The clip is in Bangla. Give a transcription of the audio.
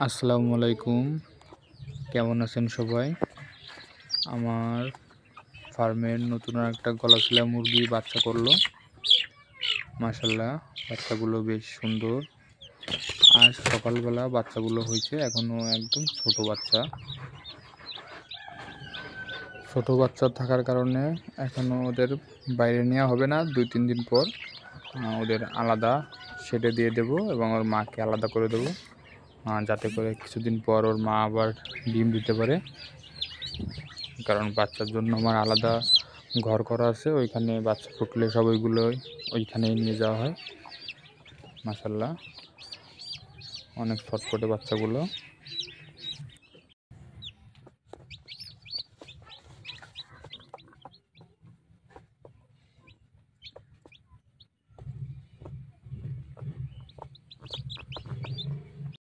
আসসালামু আলাইকুম, কেমন আছেন সবাই? আমার ফার্মের নতুন একটা গলাচিলা মুরগি বাচ্চা করলো। মাশাআল্লাহ, বাচ্চাগুলো বেশ সুন্দর। আজ সকালবেলা বাচ্চাগুলো হয়েছে, এখনো একদম ছোট বাচ্চা। ছোট বাচ্চা থাকার কারণে এখনো ওদের বাইরে নেওয়া হবে না। 2-3 দিন পর ওদের আলাদা শেডে দিয়ে দেব এবং ওর মাকে আলাদা করে দেবো, যাতে করে কিছুদিন পর ওর মা আবার ডিম দিতে পারে। কারণ বাচ্চার জন্য আমার আলাদা ঘর করা আছে, ওইখানে বাচ্চা ফুটলে সব ওইখানেই নিয়ে যাওয়া হয়। মাশাআল্লাহ, অনেক ছটফটে বাচ্চাগুলো।